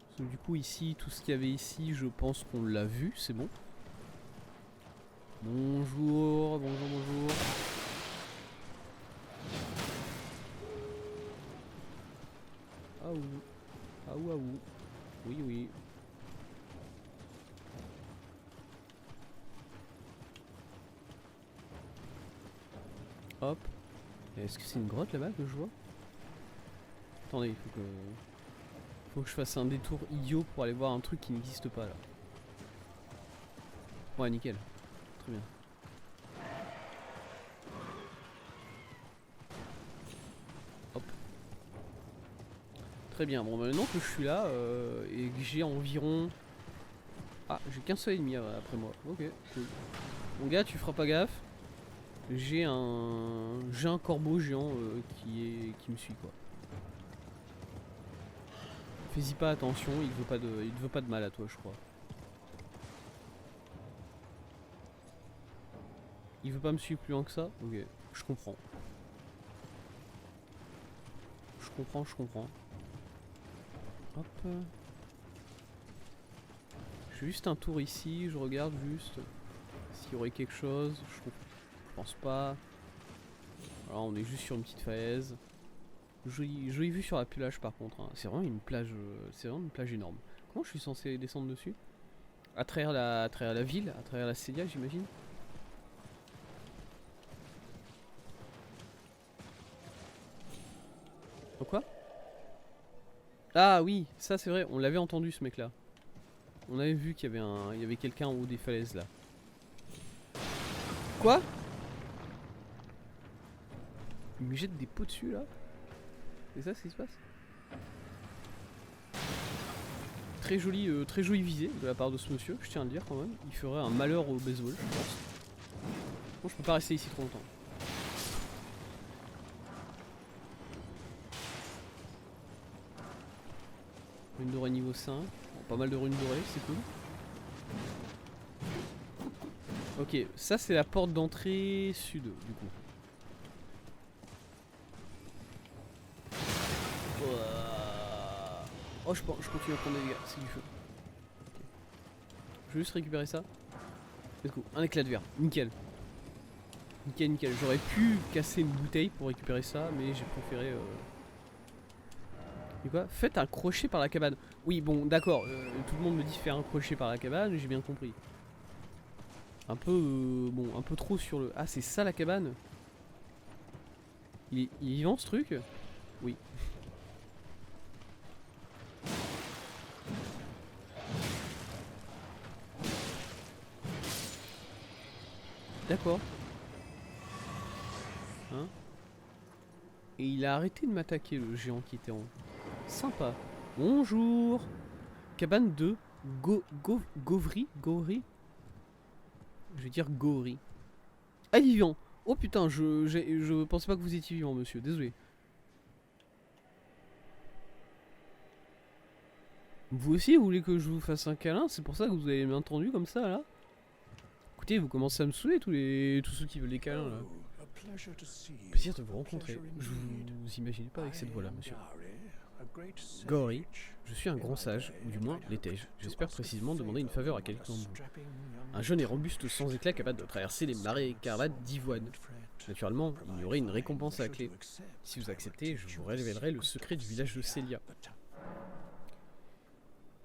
Parce que du coup ici, tout ce qu'il y avait ici, je pense qu'on l'a vu, c'est bon. Bonjour, bonjour, bonjour. Ah ouh. Ah ouh, ah ouh. Oui, oui. Hop. Est-ce que c'est une grotte là-bas que je vois? Attendez, il faut que je fasse un détour idiot pour aller voir un truc qui n'existe pas là. Ouais, nickel. Très bien. Hop. Très bien. Bon, maintenant que je suis là et que j'ai environ... Ah, j'ai qu'un seul ennemi après moi. Ok, cool. Mon gars, tu feras pas gaffe. J'ai un corbeau géant qui me suit quoi. Fais-y pas attention, il te veut pas de mal à toi je crois. Il veut pas me suivre plus loin que ça? Ok, je comprends. Je comprends. Hop. Je fais juste un tour ici, je regarde juste s'il y aurait quelque chose. Je pense pas. Alors on est juste sur une petite falaise. Jolie vue sur la plage par contre. Hein. C'est vraiment une plage énorme. Comment je suis censé descendre dessus? À travers la ville, à travers la Célia j'imagine. Quoi? Ah oui, ça c'est vrai, on l'avait entendu ce mec là. On avait vu qu'il y avait quelqu'un en haut des falaises là. Quoi? Il me jette des pots dessus là? C'est ça ce qui se passe? Très jolie visée de la part de ce monsieur, je tiens à le dire quand même. Il ferait un malheur au baseball, je pense. Bon, je peux pas rester ici trop longtemps. Rune dorée niveau 5. Bon, pas mal de runes dorées, c'est cool. Ok, ça c'est la porte d'entrée sud du coup. Oh, je continue à prendre des dégâts, c'est du feu. Ok. Je vais juste récupérer ça. Let's go, un éclat de verre, nickel. Nickel, nickel. J'aurais pu casser une bouteille pour récupérer ça, mais j'ai préféré... Et quoi? Faites un crochet par la cabane. Oui, bon, d'accord, tout le monde me dit faire un crochet par la cabane, j'ai bien compris. Un peu... bon, un peu trop sur le... Ah, c'est ça la cabane? Il est vivant ce truc? Oui. D'accord. Hein? Et il a arrêté de m'attaquer, le géant qui était en haut. Sympa. Bonjour. Cabane de Gauvry. Je vais dire Gauri. Ah, il est vivant. Oh putain, je pensais pas que vous étiez vivant, monsieur. Désolé. Vous aussi, vous voulez que je vous fasse un câlin? C'est pour ça que vous avez entendu comme ça, là? Écoutez, vous commencez à me saouler, tous ceux qui veulent des câlins, là. Plaisir de vous rencontrer. Je vous imaginez pas avec cette voix-là, monsieur. Gauri, je suis un grand sage, ou du moins l'étais-je. J'espère précisément demander une faveur à quelqu'un de vous. Un jeune et robuste sans éclat capable de traverser les marais écarlates d'Ivoine. Naturellement, il y aurait une récompense à la clé. Si vous acceptez, je vous révélerai le secret du village de Célia.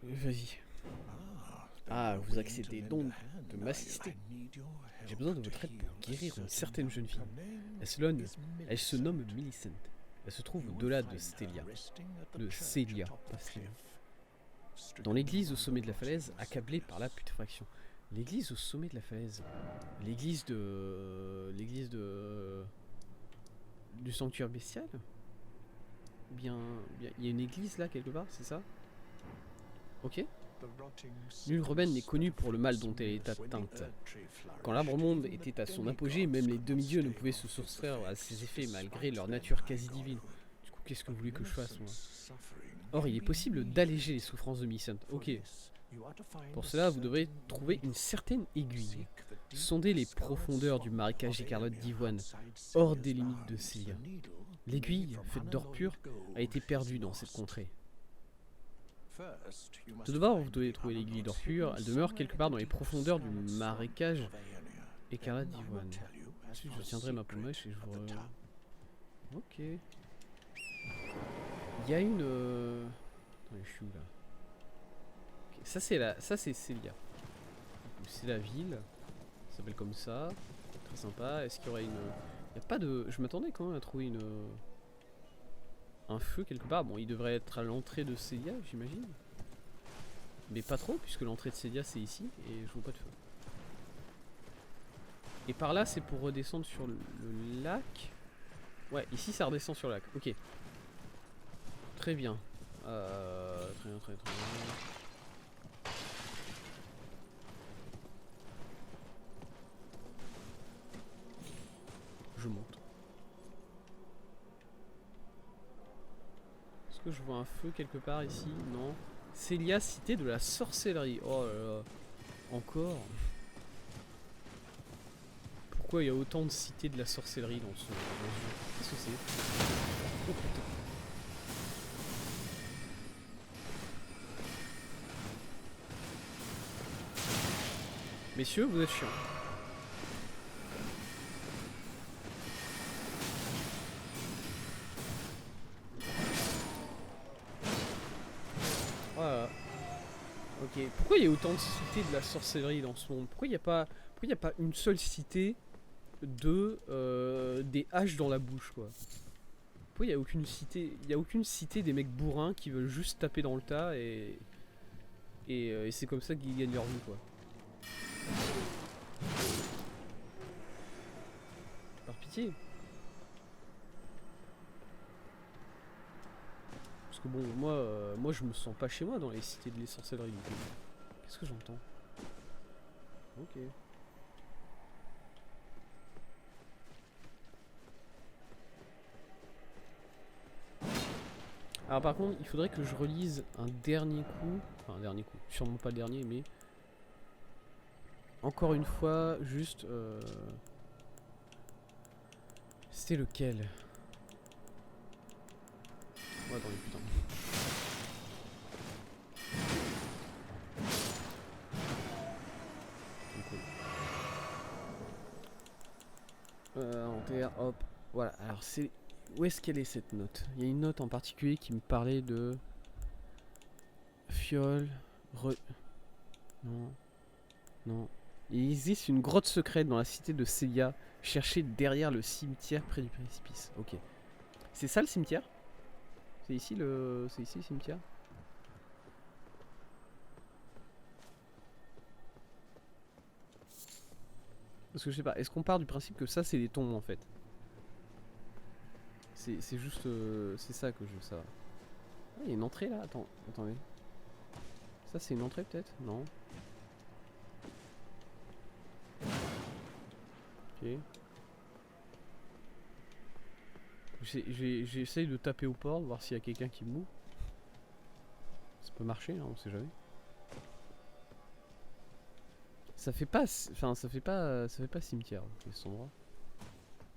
Vas-y. Ah, vous acceptez donc de m'assister. J'ai besoin de votre aide pour guérir une certaine jeune fille. Elle se nomme Millicent. Elle se trouve au-delà de Célia. De Célia, pas Célia. Dans l'église au sommet de la falaise, accablée par la putréfaction. L'église au sommet de la falaise. L'église de... Du sanctuaire bestial. Bien... Il y a une église là quelque part, c'est ça? Ok. Nulle rebelle n'est connue pour le mal dont elle est atteinte. Quand l'arbre-monde était à son apogée, même les demi-dieux ne pouvaient se soustraire à ses effets malgré leur nature quasi divine. Du coup, qu'est-ce que vous voulez que je fasse, moi? Or, il est possible d'alléger les souffrances de Millicent. Ok. Pour cela, vous devrez trouver une certaine aiguille. Sondez les profondeurs du marécage écarlate d'Ivoine, hors des limites de Célia. L'aiguille, faite d'or pur, a été perdue dans cette contrée. Tout d'abord, vous devez trouver l'aiguille d'or pur. Elle demeure quelque part dans les profondeurs du marécage écarlate d'Ivoine. Ensuite, je tiendrai ma pommèche et je vous... Ok. Il y a une... Attendez, je suis où là? Okay. Ça c'est Célia. C'est la ville. Ça s'appelle comme ça. Très sympa. Est-ce qu'il y aurait une... Il n'y a pas de... Je m'attendais quand même à trouver une... Un feu quelque part. Bon, il devrait être à l'entrée de Célia, j'imagine. Mais pas trop, puisque l'entrée de Célia c'est ici, et je vois pas de feu. Et par là, c'est pour redescendre sur le lac. Ouais, ici ça redescend sur le lac. Ok. Très bien. Très bien, très bien. Je monte. Est-ce que je vois un feu quelque part ici? Non. Célia, cité de la sorcellerie. Oh là là. Encore. Pourquoi il y a autant de cités de la sorcellerie dans ce jeu? Qu'est-ce que c'est? Oh putain. Messieurs, vous êtes chiants. Voilà. Ok. Pourquoi il y a autant de cités de la sorcellerie dans ce monde? Pourquoi il n'y a pas une seule cité de des haches dans la bouche, quoi? Pourquoi il n'y a aucune cité? Il y a aucune cité des mecs bourrins qui veulent juste taper dans le tas et c'est comme ça qu'ils gagnent leur vie, quoi. Par pitié. Parce que bon, moi je me sens pas chez moi dans les cités de les sorcelleries. Qu'est-ce que j'entends? Ok. Alors par contre, il faudrait que je relise un dernier coup. Enfin un dernier coup, sûrement pas le dernier, mais... Encore une fois, juste... C'était lequel? Oh attendez, putain. Inventaire, hop. Voilà, alors c'est... Où est-ce qu'elle est cette note? Il y a une note en particulier qui me parlait de... Fiole... Non. Non. Il existe une grotte secrète dans la cité de Célia, cherchée derrière le cimetière près du précipice. Ok. C'est ça le cimetière? C'est ici le... C'est ici le cimetière? Parce que je sais pas, est-ce qu'on part du principe que ça c'est des tombes en fait? C'est juste... c'est ça que je veux savoir. Ah, il y a une entrée là? Attendez. Ça c'est une entrée peut-être? Non. Ok. J'essaye de taper aux portes, voir s'il y a quelqu'un qui m'ouvre. Ça peut marcher, hein, on sait jamais. Ça fait pas... Enfin, ça fait pas cimetière, cet endroit.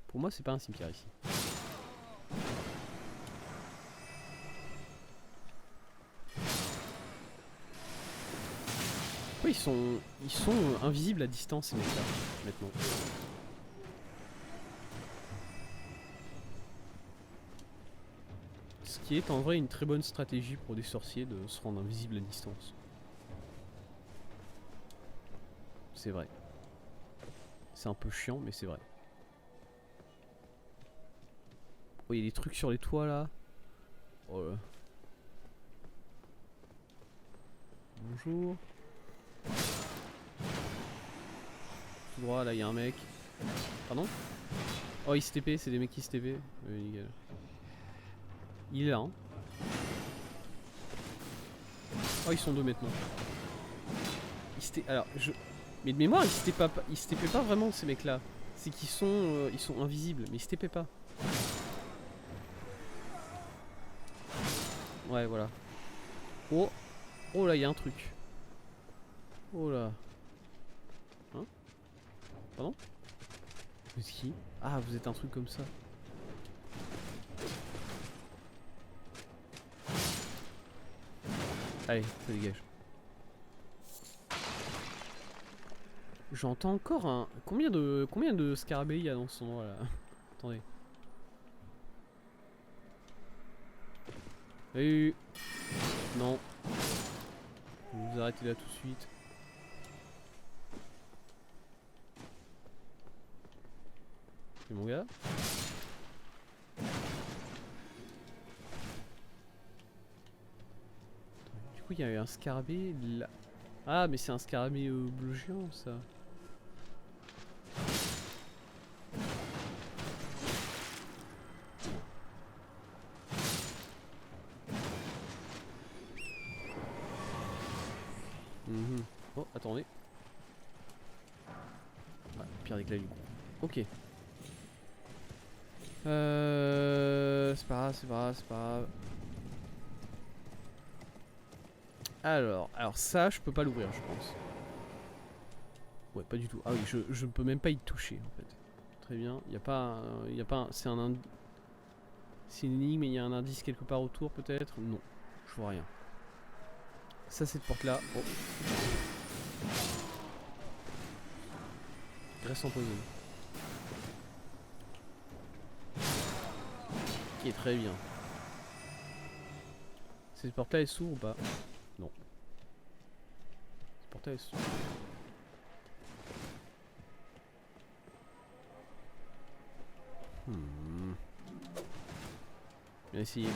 Pour moi, c'est pas un cimetière ici. Pourquoi ils sont invisibles à distance ces mecs-là, maintenant? Ce qui est en vrai une très bonne stratégie pour des sorciers de se rendre invisible à distance. C'est vrai. C'est un peu chiant, mais c'est vrai. Oh, il y a des trucs sur les toits là. Oh là. Bonjour. Tout droit, là il y a un mec. Pardon? Oh, il se TP, c'est des mecs qui se TP. Nickel. Il est là, hein. Oh, ils sont deux maintenant. Alors, mais de mémoire, ils se TP pas vraiment ces mecs là. C'est qu'ils sont, ils sont invisibles, mais ils se TP pas. Ouais, voilà. Oh, oh là, il y a un truc. Oh là. Hein? Pardon? Vous êtes qui? Ah, vous êtes un truc comme ça. Allez, ça dégage. J'entends encore un... Combien de scarabées il y a dans ce endroit là? Attendez. Salut. Non. Vous vous arrêtez là tout de suite. C'est mon gars. Du coup, il y a un scarabée là. Ah, mais c'est un scarabée bleu géant, ça. Oh, attendez. Ouais, pire des claviers. Ok. C'est pas grave, c'est pas grave, c'est pas grave. Alors ça, je peux pas l'ouvrir, je pense. Ouais, pas du tout. Ah oui, je ne peux même pas y toucher, en fait. Très bien. Il y a pas, c'est un c'est une énigme, mais il y a un indice quelque part autour, peut-être. Non, je vois rien. Ça, cette porte-là. Oh. Reste empoisonné. Ok, très bien. Cette porte-là, elle s'ouvre ou pas? Non. Cette porte-là, elle s'ouvre. Bien essayé.